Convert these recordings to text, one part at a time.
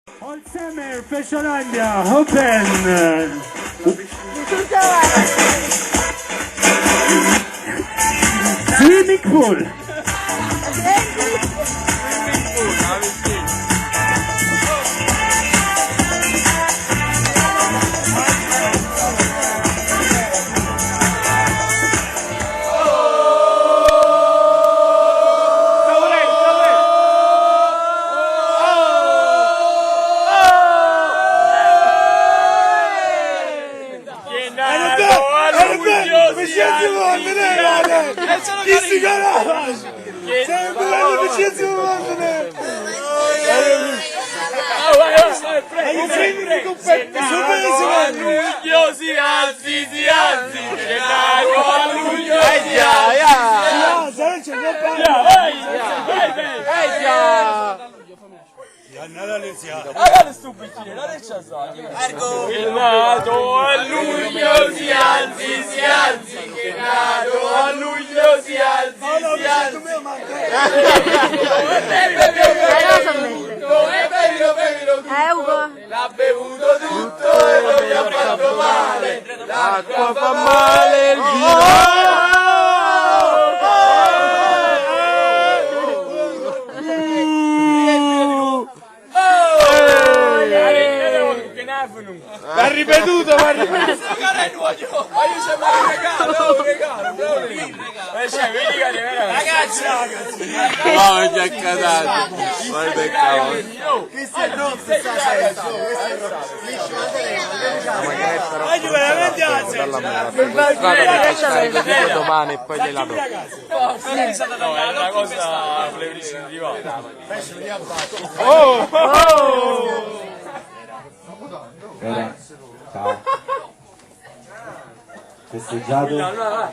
All Summer Fashionlandia Open! Swimming pool! Agora stupidine, non è c'è so. Che nato a luglio si alzi, si alzi. Che nato a luglio si alzi, si alzi. Ugo. L'ha bevuto tutto e non gli ha fatto male. L'acqua fa male, il vino. Va ripetuto, va ripetuto! Ma io c'è un regalo, ragazzi! No, già cadato. Guarda il cavolo. Voglio veramente Vedo domani e poi gliela do. No, è una cosa pleurissima di volta. Ciao. Festeggiato? No.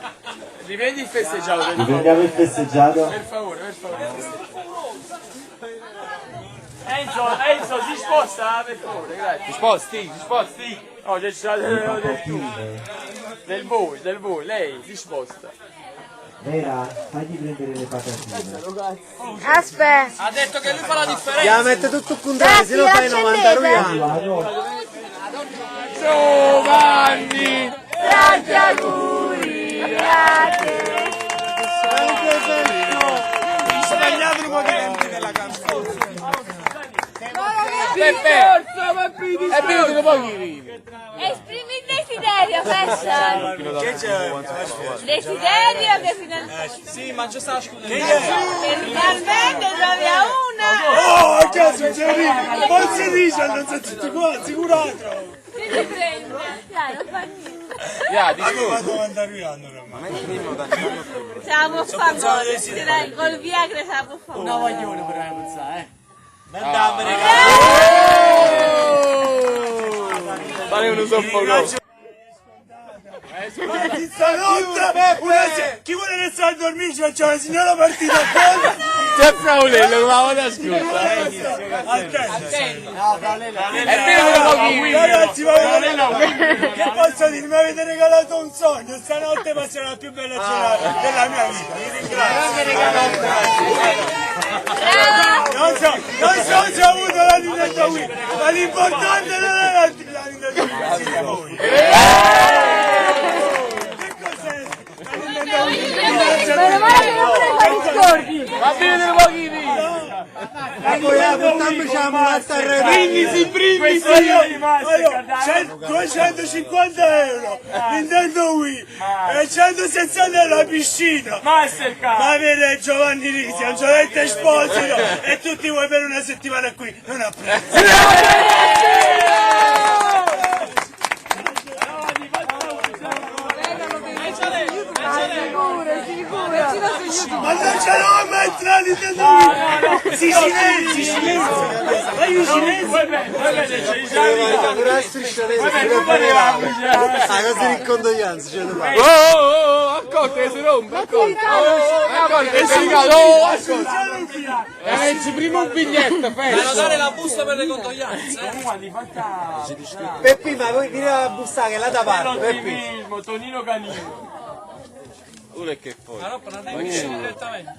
Riprendi il festeggiato. Riprendiamo il festeggiato? Per favore. Enzo, si sposta, per favore, grazie. Si sposti. Oh, del voi, lei si sposta. Vera, fagli prendere le patatine. Aspetta. Ha detto che lui fa la differenza. Mette tutto il contrario, se no fai 90 ruiani. Giovanni! Tanti auguri a te. Mi sono tagliato un po' di tempo della canzone. Esprimi il desiderio, Fashion. Che c'è? Desiderio che finalmente... Sì, ma già stava scudando. Finalmente trovi a una. Oh, a caso c'è poi si dice, non si tutti qua, assicurato. Che ti prende? Dai, non fa niente. Vado a andare arrivando ormai. Ce la può fare col Viagra, ce la può fare. Una voglione per la puzzare, Fare uno soffoco. Stanotte, chi vuole restare a dormire? C'è la signora partita a casa. C'è Fraulello, ma vado scusa. Ragazzi, che posso dire? Mi avete regalato un sogno. Stanotte passerà la più bella cena della mia vita. Vi ringrazio. Non so se ho avuto la lunetta qui, ma l'importante non è la lunetta qui, siete voi. Meno male che non me ne fai scordi. Va bene un pochino. Brindisi. 250 euro Nintendo Wii e 160 euro la piscina. Mastercard. Ma vede Giovanni Risi, Angioletta Esposito e tutti voi per una settimana qui non ha prezzo. Ma non ce l'ho a mettere la Nintendo Wii! Si silenzio! Ma io silenzio! Ah, così di condoglianza, ce lo fa. Accorto che si rompe, accorto che si cade, accorto. Ci prima un biglietto, Devo dare la busta per le condoglianze. Peppi, ma voi vieni a bussare là da parte, Peppi. Tonino Canino. Quello è che poi. La roba non devi direttamente.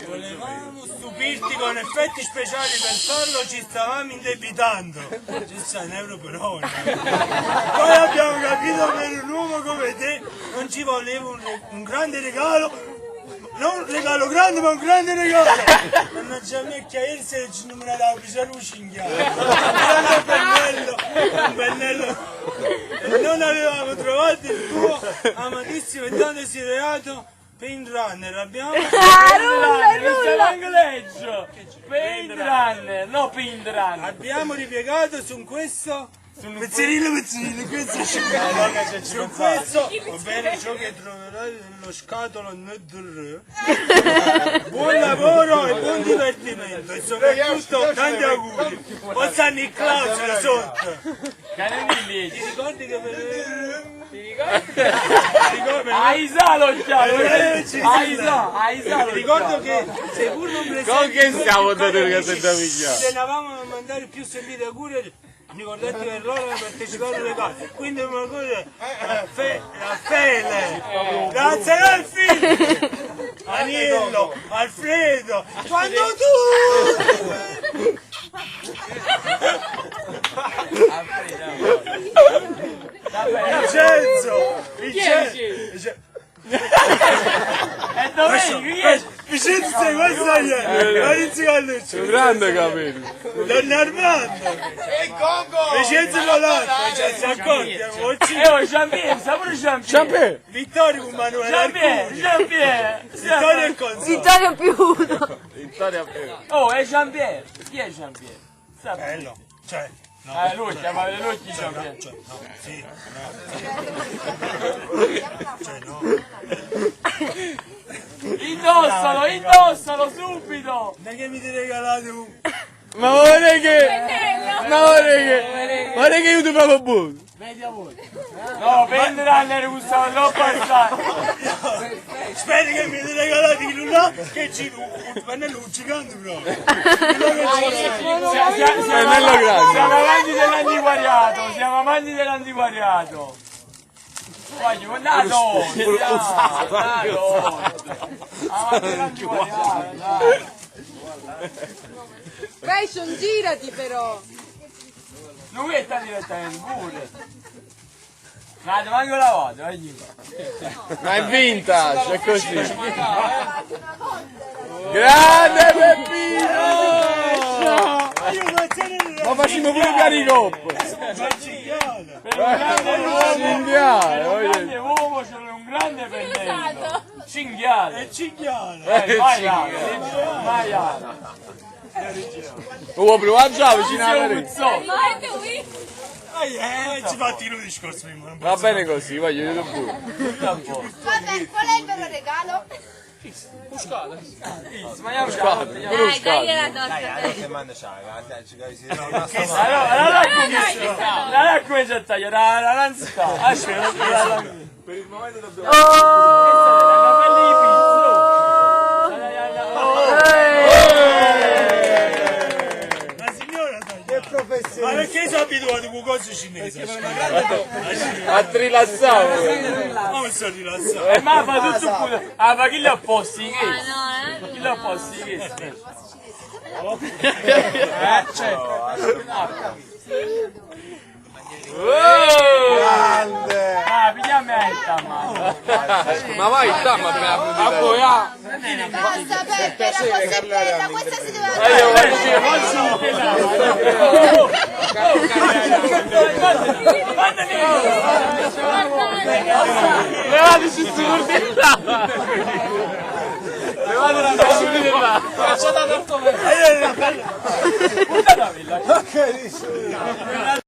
Volevamo stupirti con effetti speciali, per farlo ci stavamo indebitando. Ci sta un euro per ora. Poi abbiamo capito che per un uomo come te non ci voleva un grande regalo. Non un regalo grande, ma un grande regalo! Mannaggia a me che ieri sera ci non me la davo più luce in chiaro. Un pennello. E non avevamo trovato il tuo amatissimo e tanto desiderato Paint Runner. Abbiamo... Paint Runner, no Paint Runner. Abbiamo ripiegato su questo... Pezzerino, questo su questo, ovvero ciò che troverai nello scatolo NDR. Buon lavoro e buon divertimento e soprattutto tanti auguri. Buon San Nicolao là sotto. Canelli, Ti ricordi che Aisa lo chiamo. Aisa ti ricordo che seppur non presenti Con che stiamo dando le cose da migliore? tenevamo a mandare più sentiti auguri. Ricordate per loro che partecipare alle cose, quindi una cosa Raffaele, grazie Raffi, Aniello, Alfredo, quando tu Vincenzo, E Domenico, Vincenzo sei questo è Maurizio Galluccio, Un grande capello. Don Armando, Vincenzo Polato, Vincenzo Accordi, Jean-Pierre, sapore Jean-Pierre. Vittorio Emanuele Arcuri, Jean-Pierre. Vittorio e Conso. Vittorio Piuto. Vittoria Pera. Oh, è Jean-Pierre. Chi è Jean-Pierre? Bello, cioè, no. Lui, chiamava lui chi Jean-Pierre. No, sì, cioè no. Indossalo subito. Non è che mi ti regalate un... Ma vorrei che io ti provo buono. No, Paint Runner gustava troppo assai. Speri che mi ti regalate il là che ci un pennello gigante proprio. Pennello grande. Siamo amanti dell'antiquariato, siamo amanti dell'antiquariato. Voglio, andato! Amanti dell'antiquariato, dai. Fashion, girati però! Lui sta direttamente pure. Ma manco la volta, vai. Ma è vintage, è così. Grande Peppino! Ma facciamo pure caricoppo. Per un Cinghiale, grande uomo c'è un grande pennello. Cinghiale. È cinghiale. Vai là. Vai là. Vuoi provare già vicino alla rete? Ci fatti il discorso prima. Va bene così, voglio io pure. Vabbè, qual è il vero regalo? Dai la nostra. Allora come c'è tagliato? La lanzata. Aspetta, per il momento dobbiamo... La signora è professionista. Ma perché sono abituato con cose cinesi? A rilassare. Ma mi sono rilassato. Ma fa tutto pure. Ah, ma chi l'ha posti? No, Chi l'ha posti? Grande. Ah, pigliami metta, Ma vai, dammi appena poi Basta Peppe, era così bella, questa si doveva Levatici su là. Levatici su là. Che dici?